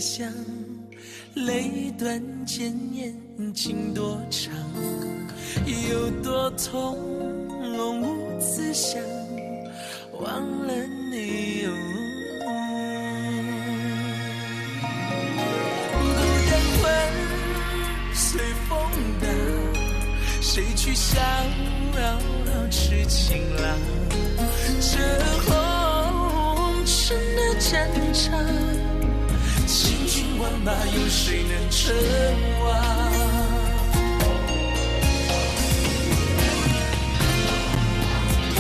想，泪断剑眼情多长，有多痛无此想，忘了你哦。孤单魂随风荡，谁去逍遥痴情郎？这红尘的战场，千军万马，有谁能称王？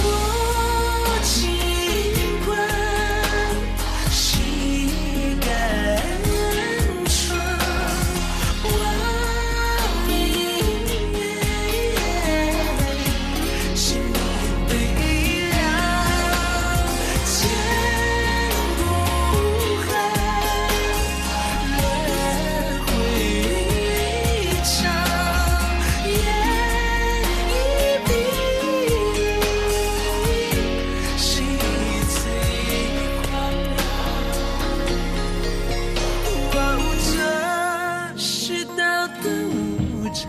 我尽管细感霜，望明月，心里悲凉，千古恨，轮回长，眼一闭，谁最狂妄？这世道的无常，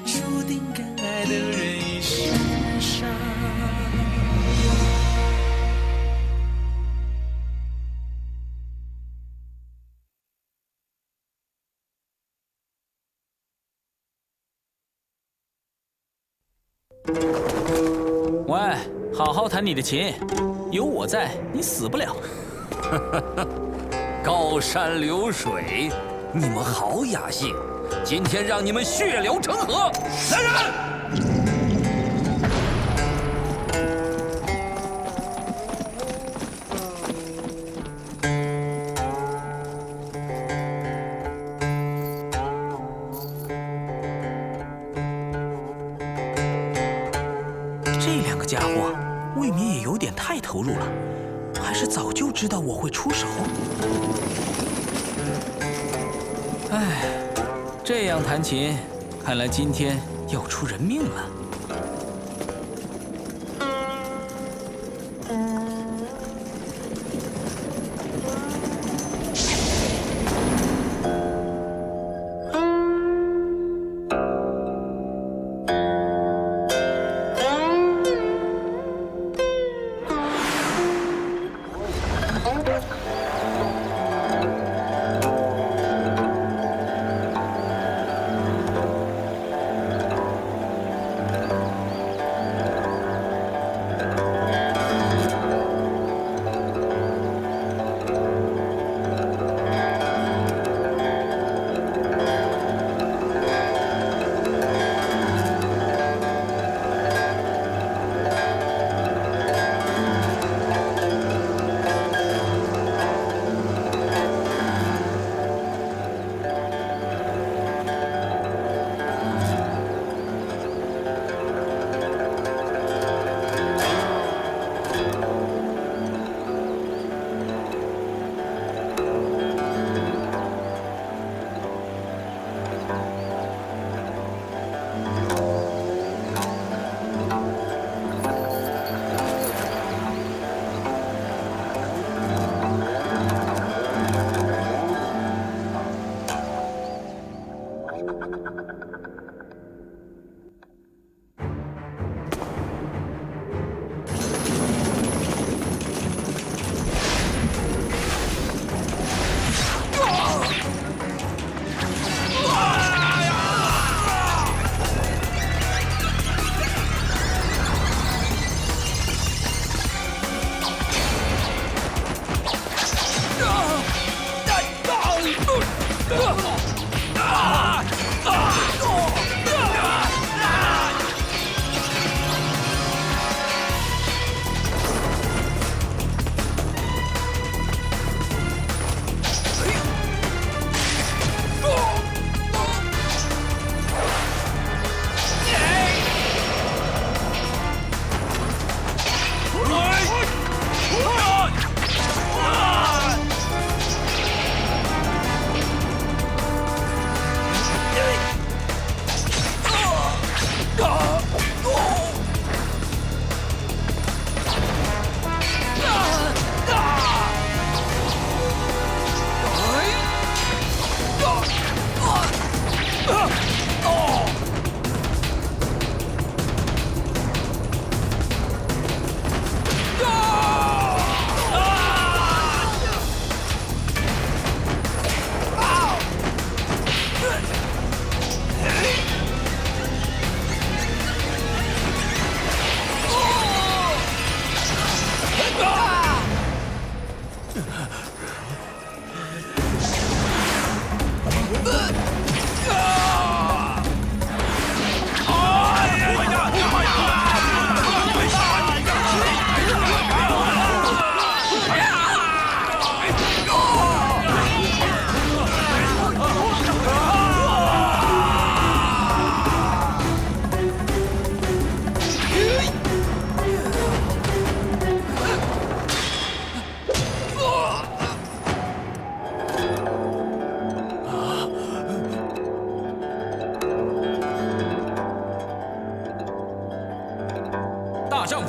注定敢爱的人一生伤。喂，好好弹你的琴，有我在，你死不了。高山流水，你们好雅兴，今天让你们血流成河！来人！这两个家伙未免也有点太投入了，还是早就知道我会出手。唉，这样弹琴，看来今天要出人命了。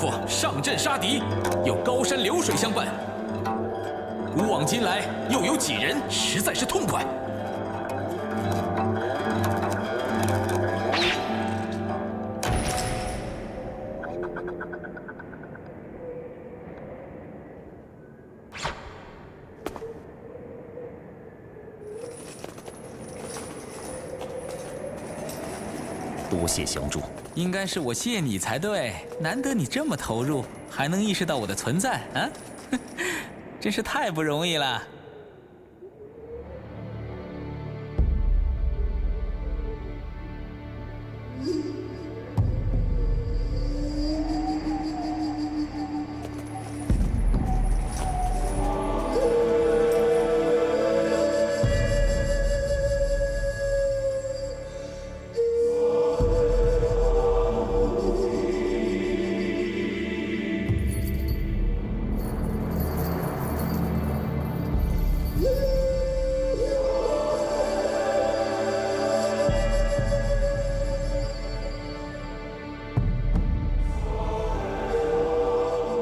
夫上阵杀敌，有高山流水相伴。古往今来，又有几人实在是痛快。多谢相助。应该是我谢你才对，难得你这么投入，还能意识到我的存在啊，真是太不容易了。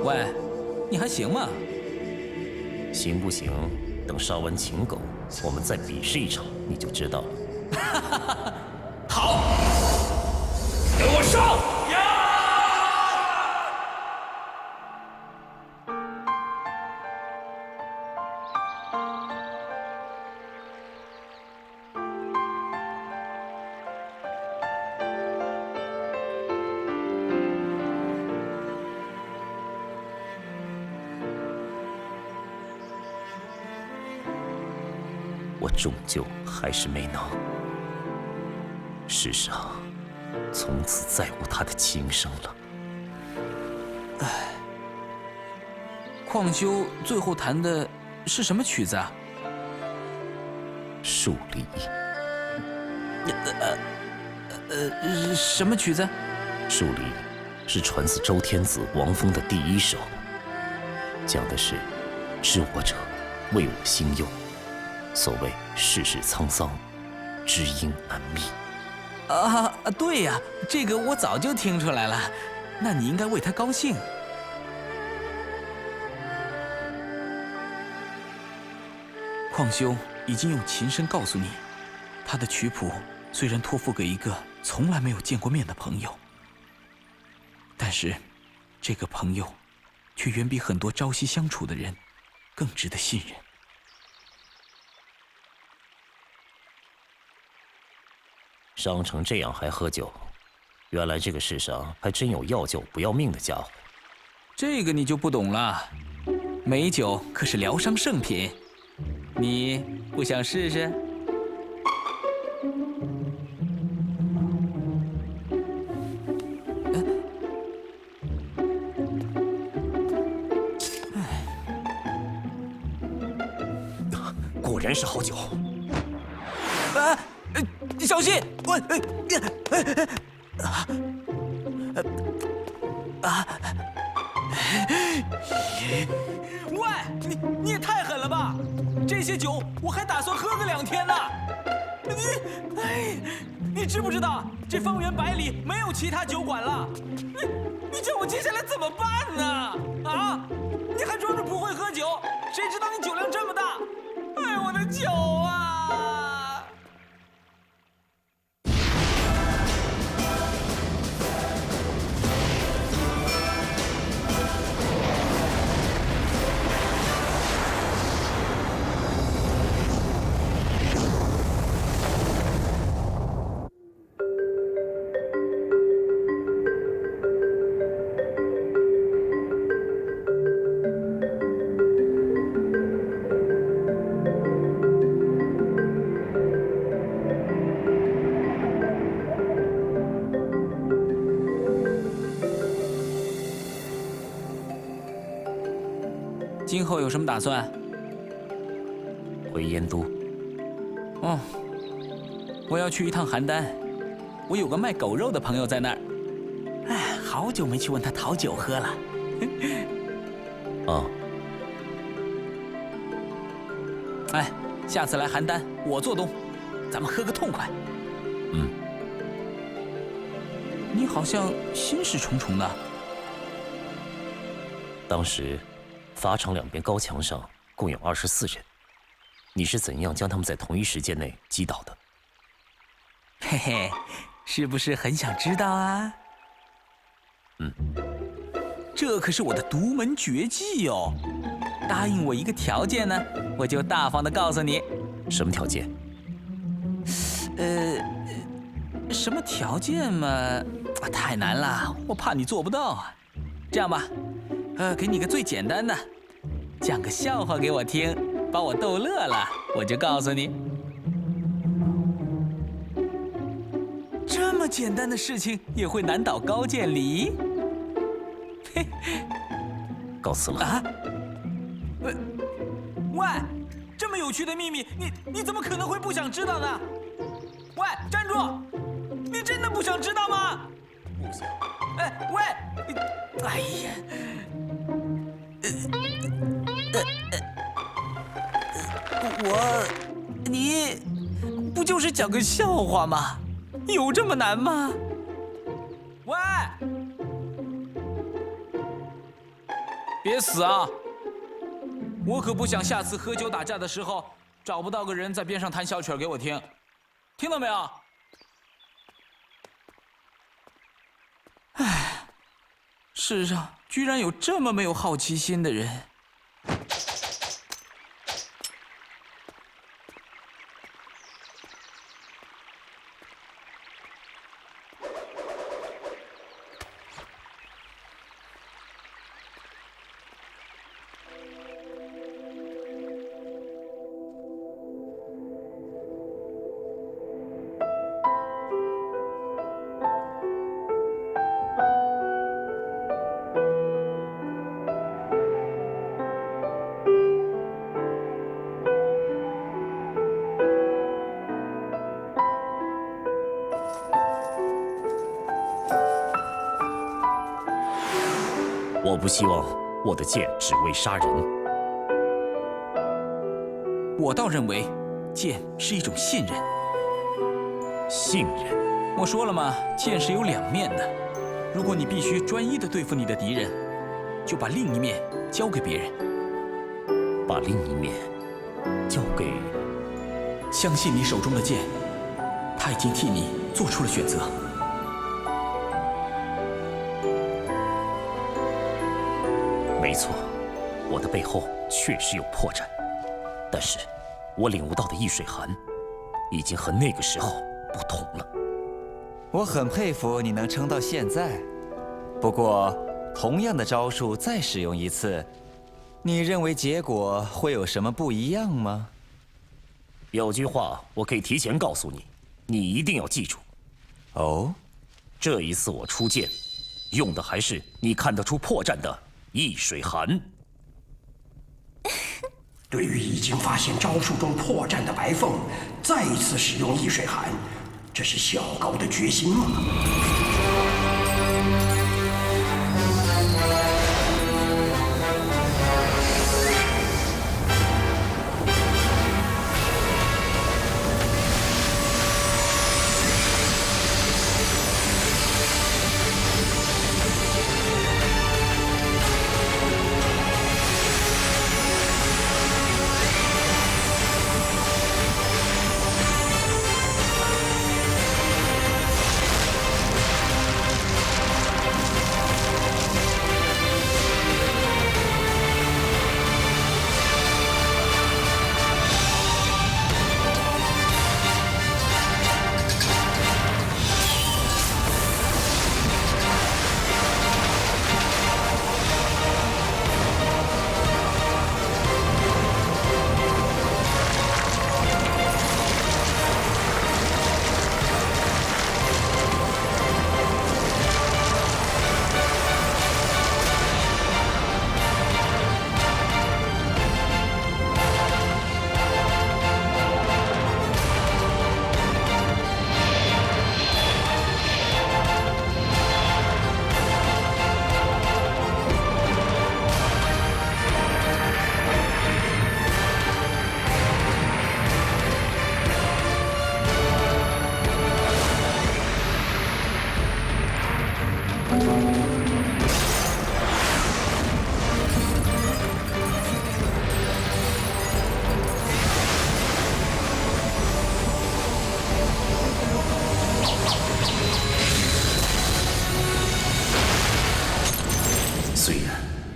喂，你还行吗？行不行？等杀完秦狗，我们再比试一场，你就知道了。好，给我上！我终究还是没能。世上从此再无他的琴声了。旷修最后弹的是什么曲子啊？树篱。什么曲子？树篱是传自周天子王峰的第一首，讲的是知我者为我心忧。所谓世事沧桑，知音难觅。对呀，这个我早就听出来了。那你应该为他高兴。旷修已经用琴声告诉你，他的曲谱虽然托付给一个从来没有见过面的朋友，但是这个朋友却远比很多朝夕相处的人更值得信任。伤成这样还喝酒，原来这个世上还真有要酒不要命的家伙。这个你就不懂了，美酒可是疗伤圣品，你不想试试？果然是好酒。小心！喂，你也太狠了吧！这些酒我还打算喝个2天呢。你知不知道这方圆100里没有其他酒馆了？你叫我接下来怎么办呢？啊！你还装着不会喝酒，谁知道你酒量这么大？哎，我的酒啊！今后有什么打算？回燕都。哦，我要去一趟邯郸，我有个卖狗肉的朋友在那儿。哎，好久没去问他讨酒喝了。啊。哎，下次来邯郸，我做东，咱们喝个痛快。嗯。你好像心事重重的。当时，法场两边高墙上共有24人，你是怎样将他们在同一时间内击倒的？嘿嘿，是不是很想知道啊？这可是我的独门绝技哦！答应我一个条件呢，我就大方的告诉你。什么条件？什么条件嘛？太难了，我怕你做不到啊。这样吧，给你个最简单的，讲个笑话给我听，把我逗乐了，我就告诉你。这么简单的事情也会难倒高渐离？嘿，告辞了。啊？喂，这么有趣的秘密，你怎么可能会不想知道呢？喂，站住！你真的不想知道吗？不想。哎，喂，哎呀，你不就是讲个笑话吗？有这么难吗？喂，别死啊！我可不想下次喝酒打架的时候找不到个人在边上弹小曲儿给我听，听到没有？唉，世上居然有这么没有好奇心的人。我不希望我的剑只为杀人。我倒认为，剑是一种信任。信任？我说了嘛，剑是有两面的。如果你必须专一的对付你的敌人，就把另一面交给别人。把另一面交给……相信你手中的剑，他已经替你做出了选择。没错，我的背后确实有破绽，但是，我领悟到的易水寒，已经和那个时候不同了。我很佩服你能撑到现在，不过，同样的招数再使用一次，你认为结果会有什么不一样吗？有句话我可以提前告诉你，你一定要记住。哦，这一次我出剑，用的还是你看得出破绽的易水寒。对于已经发现招数中破绽的白凤，再一次使用易水寒，这是小高的决心吗？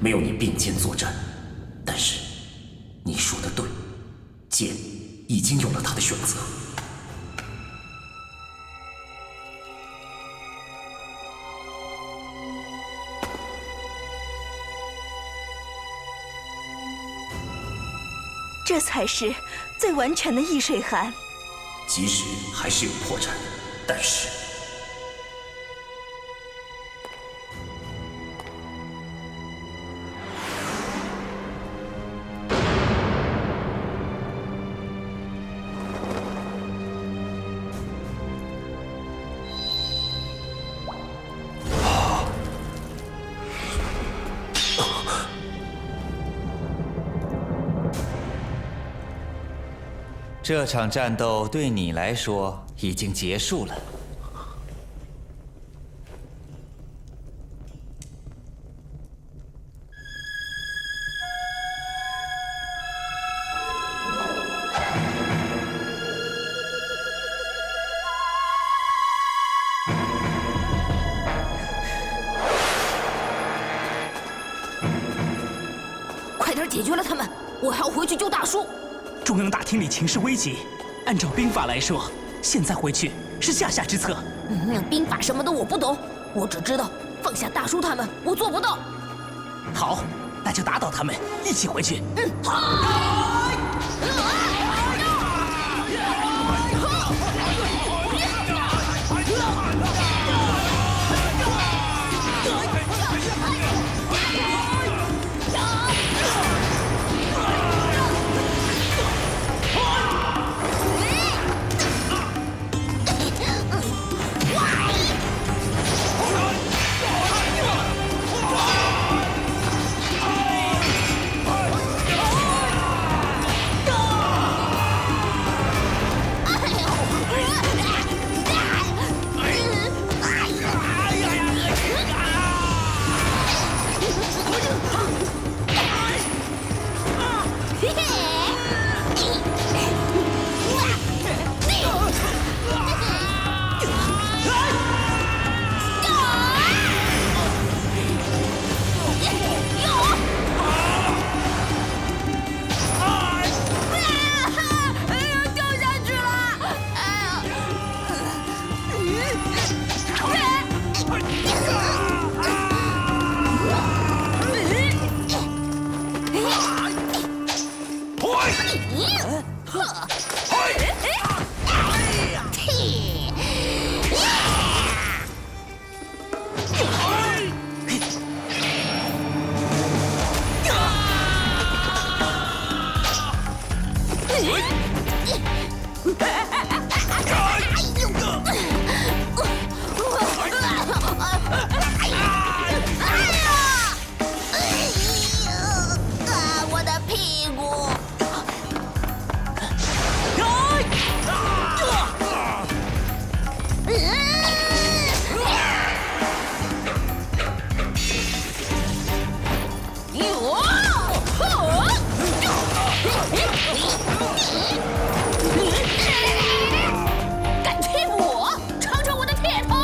没有你并肩作战。但是，你说的对，剑已经有了他的选择。这才是最完全的易水寒。即使还是有破绽，但是这场战斗对你来说已经结束了。快点解决了他们，我还要回去救大叔。中央大厅里情势危急，按照兵法来说，现在回去是下下之策。兵法什么的我不懂，我只知道放下大叔他们，我做不到。好，那就打倒他们，一起回去。我的屁股！敢欺负我，尝尝我的铁头！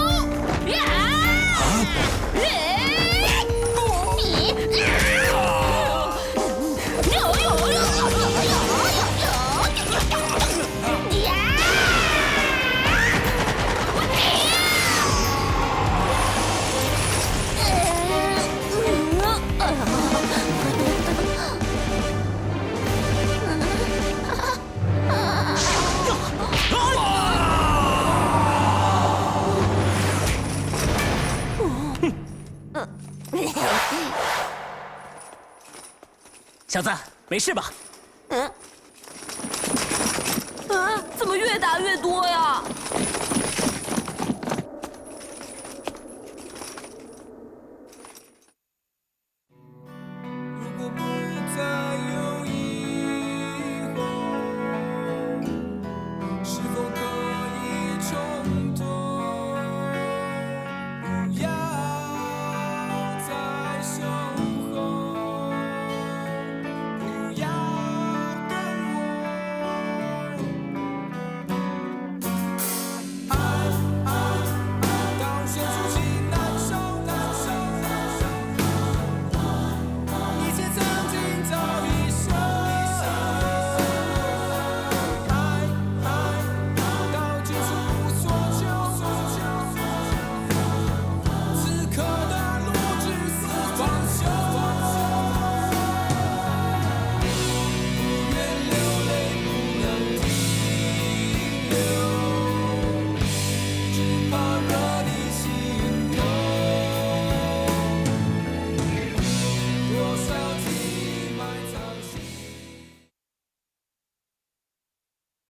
小子，没事吧？怎么越打越多呀？